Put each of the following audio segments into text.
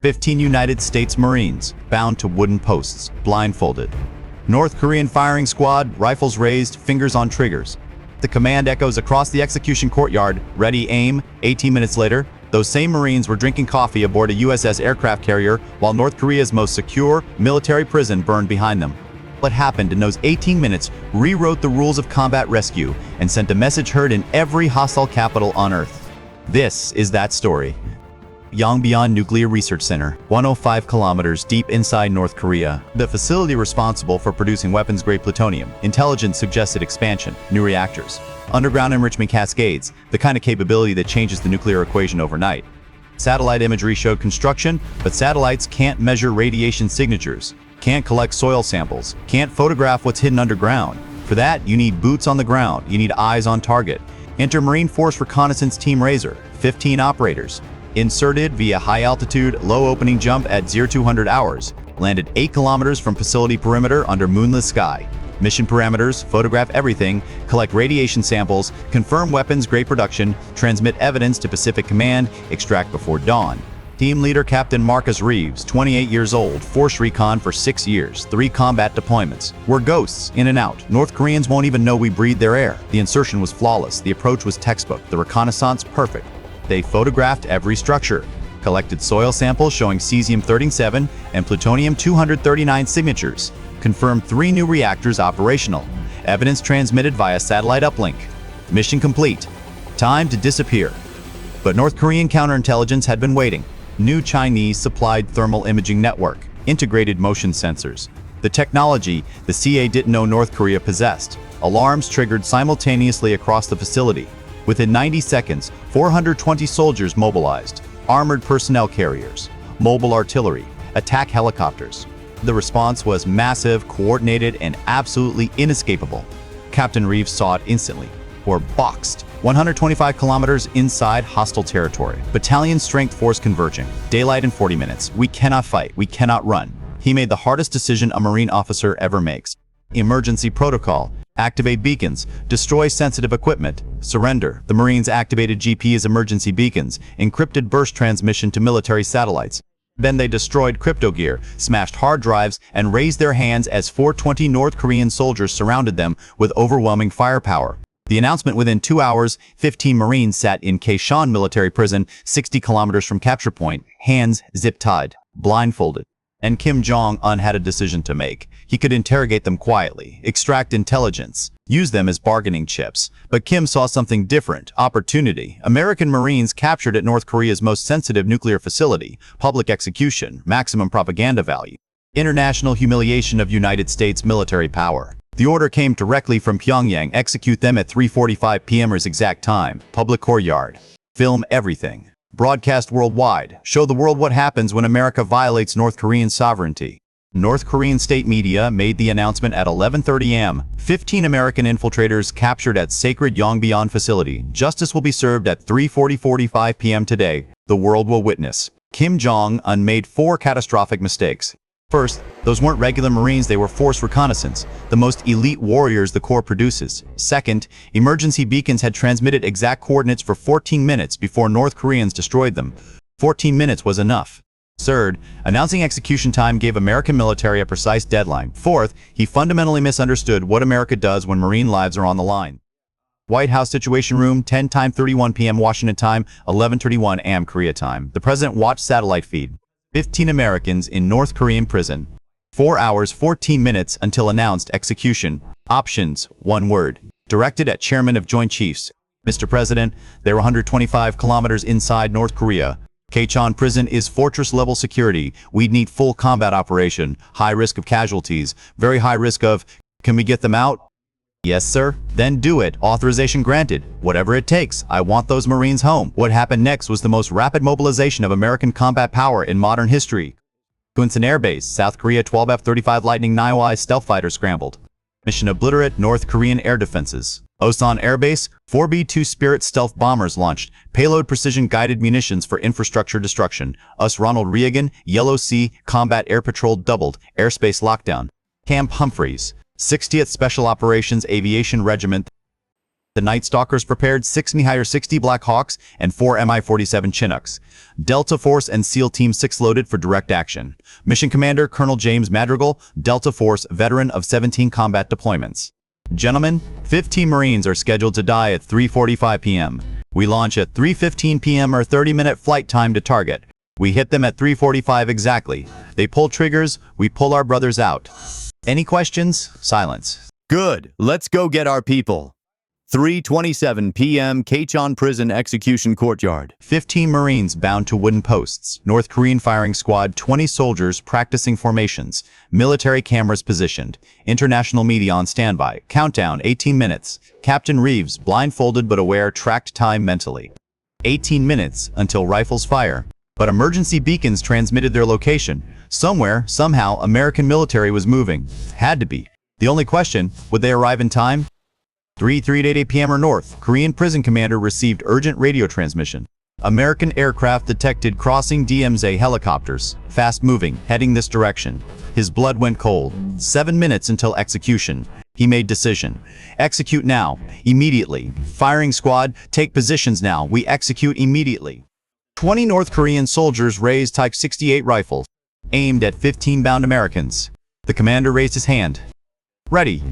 15 United States Marines, bound to wooden posts, blindfolded. North Korean firing squad, rifles raised, fingers on triggers. The command echoes across the execution courtyard, ready, aim. 18 minutes later, those same Marines were drinking coffee aboard a USS aircraft carrier while North Korea's most secure military prison burned behind them. What happened in those 18 minutes rewrote the rules of combat rescue and sent a message heard in every hostile capital on Earth. This is that story. Yongbyon Nuclear Research Center, 105 kilometers deep inside North Korea, the facility responsible for producing weapons-grade plutonium. Intelligence suggested expansion, new reactors, underground enrichment cascades, the kind of capability that changes the nuclear equation overnight. Satellite imagery showed construction, but satellites can't measure radiation signatures, can't collect soil samples, can't photograph what's hidden underground. For that, you need boots on the ground, you need eyes on target. Enter Marine Force Reconnaissance Team Razor, 15 operators. Inserted via high-altitude, low-opening jump at 0200 hours. Landed 8 kilometers from facility perimeter under moonless sky. Mission parameters: photograph everything, collect radiation samples, confirm weapons-grade production, transmit evidence to Pacific Command, extract before dawn. Team leader Captain Marcus Reeves, 28 years old, Force Recon for 6 years, 3 combat deployments. We're ghosts, in and out. North Koreans won't even know we breathe their air. The insertion was flawless, the approach was textbook, the reconnaissance perfect. They photographed every structure, collected soil samples showing cesium-37 and plutonium-239 signatures, confirmed 3 new reactors operational, evidence transmitted via satellite uplink. Mission complete. Time to disappear. But North Korean counterintelligence had been waiting. New Chinese-supplied thermal imaging network, integrated motion sensors. The technology the CA didn't know North Korea possessed. Alarms triggered simultaneously across the facility. Within 90 seconds, 420 soldiers mobilized, armored personnel carriers, mobile artillery, attack helicopters. The response was massive, coordinated, and absolutely inescapable. Captain Reeves saw it instantly. We're boxed. 125 kilometers inside hostile territory. Battalion strength force converging. Daylight in 40 minutes. We cannot fight. We cannot run. He made the hardest decision a Marine officer ever makes. Emergency protocol. Activate beacons, destroy sensitive equipment, surrender. The Marines activated GPS emergency beacons, encrypted burst transmission to military satellites. Then they destroyed crypto gear, smashed hard drives, and raised their hands as 420 North Korean soldiers surrounded them with overwhelming firepower. The announcement: within 2 hours, 15 Marines sat in Kaechon Military Prison, 60 kilometers from capture point, hands zip-tied, blindfolded. And Kim Jong-un had a decision to make. He could interrogate them quietly, extract intelligence, use them as bargaining chips. But Kim saw something different: opportunity. American Marines captured at North Korea's most sensitive nuclear facility, public execution, maximum propaganda value, international humiliation of United States military power. The order came directly from Pyongyang: execute them at 3:45 p.m.'s exact time, public courtyard. Film everything. Broadcast worldwide. Show the world what happens when America violates North Korean sovereignty. North Korean state media made the announcement at 11:30 a.m. 15 American infiltrators captured at sacred Yongbyon facility. Justice will be served at 3:45 p.m. today. The world will witness. Kim Jong-un made 4 catastrophic mistakes. First, those weren't regular Marines, they were force reconnaissance, the most elite warriors the Corps produces. Second, emergency beacons had transmitted exact coordinates for 14 minutes before North Koreans destroyed them. 14 minutes was enough. Third, announcing execution time gave American military a precise deadline. Fourth, he fundamentally misunderstood what America does when Marine lives are on the line. White House Situation Room, 10:31 p.m. Washington time, 11:31 a.m. Korea time. The president watched satellite feed. 15 Americans in North Korean prison. 4 hours 14 minutes until announced execution. Options: 1 word. Directed at Chairman of Joint Chiefs. Mr. President, they're 125 kilometers inside North Korea. Kaechon prison is fortress-level security. We'd need full combat operation. High risk of casualties. Very high risk of... Can we get them out? Yes, sir. Then do it. Authorization granted. Whatever it takes. I want those Marines home. What happened next was the most rapid mobilization of American combat power in modern history. Gunsan Air Base, South Korea. 12 F-35 Lightning IX stealth fighter scrambled. Mission obliterate North Korean air defenses. Osan Air Base, 4 B-2 Spirit stealth bombers launched. Payload precision guided munitions for infrastructure destruction. USS Ronald Reagan, Yellow Sea, combat air patrol doubled. Airspace lockdown. Camp Humphreys, 60th Special Operations Aviation Regiment. The Night Stalkers prepared 6 Mi-60 Black Hawks and 4 Mi-47 Chinooks. Delta Force and SEAL Team 6 loaded for direct action. Mission Commander Colonel James Madrigal, Delta Force, veteran of 17 combat deployments. Gentlemen, 15 Marines are scheduled to die at 3:45 p.m. We launch at 3:15 p.m. or 30-minute flight time to target. We hit them at 3:45 exactly. They pull triggers, we pull our brothers out. Any questions? Silence. Good. Let's go get our people. 3:27 p.m. Kaechon Prison Execution Courtyard. 15 Marines bound to wooden posts. North Korean firing squad, 20 soldiers practicing formations. Military cameras positioned. International media on standby. Countdown, 18 minutes. Captain Reeves, blindfolded but aware, tracked time mentally. 18 minutes until rifles fire. But emergency beacons transmitted their location. Somewhere, somehow, American military was moving. Had to be. The only question, would they arrive in time? 3:38 p.m. or North Korean prison commander received urgent radio transmission. American aircraft detected crossing DMZ helicopters, fast-moving, heading this direction. His blood went cold. 7 minutes until execution. He made decision. Execute now, immediately. Firing squad, take positions now. We execute immediately. 20 North Korean soldiers raised Type 68 rifles, aimed at 15 bound Americans. The commander raised his hand. Ready.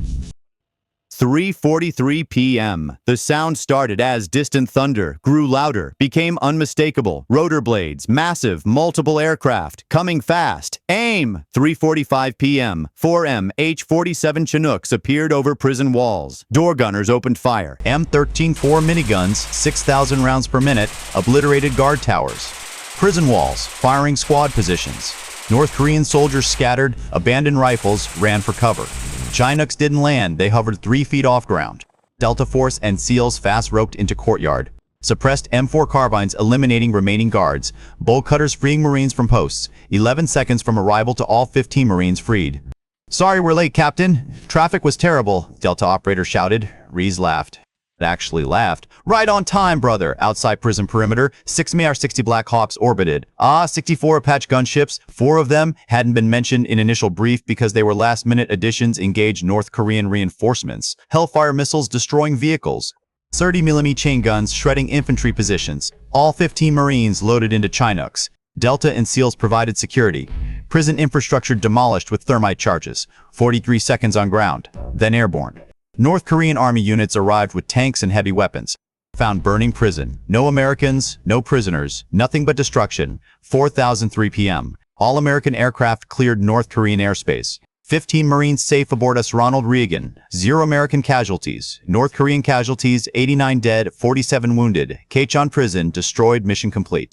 3:43 p.m. The sound started as distant thunder, grew louder, became unmistakable. Rotor blades, massive, multiple aircraft, coming fast. Aim! 3:45 p.m. 4 MH-47 Chinooks appeared over prison walls. Door gunners opened fire. M13 4 miniguns, 6,000 rounds per minute, obliterated guard towers. Prison walls, firing squad positions. North Korean soldiers scattered, abandoned rifles, ran for cover. Chinooks didn't land, they hovered 3 feet off ground. Delta Force and SEALs fast roped into courtyard. Suppressed M4 carbines eliminating remaining guards. Bolt cutters freeing Marines from posts. 11 seconds from arrival to all 15 Marines freed. Sorry we're late, Captain. Traffic was terrible, Delta operator shouted. Rees laughed. Actually laughed. Right on time, brother. Outside prison perimeter, 6 Mi-60 Black Hawks orbited. 64 Apache gunships. 4 of them hadn't been mentioned in initial brief because they were last-minute additions engaged North Korean reinforcements. Hellfire missiles destroying vehicles. 30mm chain guns shredding infantry positions. All 15 Marines loaded into Chinooks. Delta and SEALs provided security. Prison infrastructure demolished with thermite charges. 43 seconds on ground. Then airborne. North Korean army units arrived with tanks and heavy weapons. Found burning prison. No Americans, no prisoners, nothing but destruction. 4:03 p.m. All American aircraft cleared North Korean airspace. 15 Marines safe aboard USS Ronald Reagan. 0 American casualties. North Korean casualties, 89 dead, 47 wounded. Kaechon Prison destroyed, mission complete.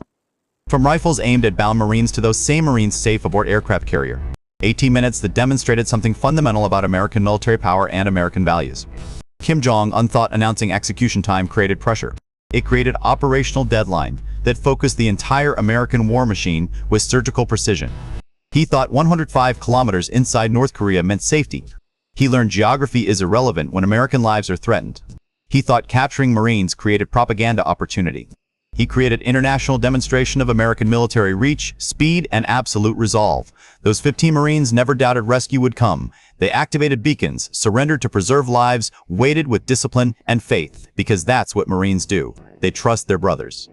From rifles aimed at bound Marines to those same Marines safe aboard aircraft carrier. 18 minutes that demonstrated something fundamental about American military power and American values. Kim Jong-un thought announcing execution time created pressure. It created operational deadline that focused the entire American war machine with surgical precision. He thought 105 kilometers inside North Korea meant safety. He learned geography is irrelevant when American lives are threatened. He thought capturing Marines created propaganda opportunity. He created international demonstration of American military reach, speed, and absolute resolve. Those 15 Marines never doubted rescue would come. They activated beacons, surrendered to preserve lives, waited with discipline and faith, because that's what Marines do. They trust their brothers.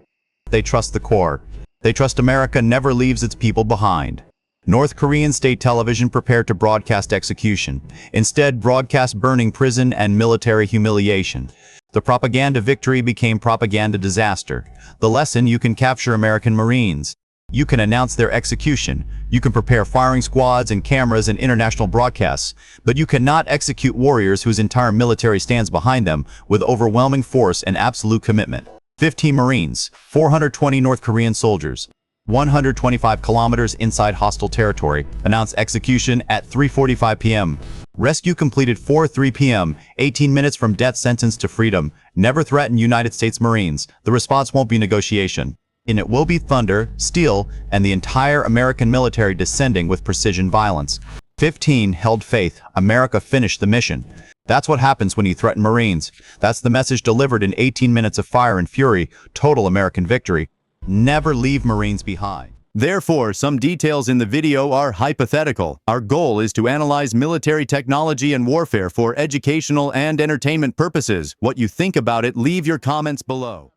They trust the Corps. They trust America never leaves its people behind. North Korean state television prepared to broadcast execution. Instead, broadcast burning prison and military humiliation. The propaganda victory became propaganda disaster. The lesson: you can capture American Marines. You can announce their execution. You can prepare firing squads and cameras and international broadcasts. But you cannot execute warriors whose entire military stands behind them with overwhelming force and absolute commitment. 15 Marines, 420 North Korean soldiers, 125 kilometers inside hostile territory, announced execution at 3:45 p.m. Rescue completed 4:03 p.m., 18 minutes from death sentence to freedom. Never threaten United States Marines. The response won't be negotiation. And it will be thunder, steel, and the entire American military descending with precision violence. 15 held faith. America finished the mission. That's what happens when you threaten Marines. That's the message delivered in 18 minutes of fire and fury. Total American victory. Never leave Marines behind. Therefore, some details in the video are hypothetical. Our goal is to analyze military technology and warfare for educational and entertainment purposes. What you think about it, leave your comments below.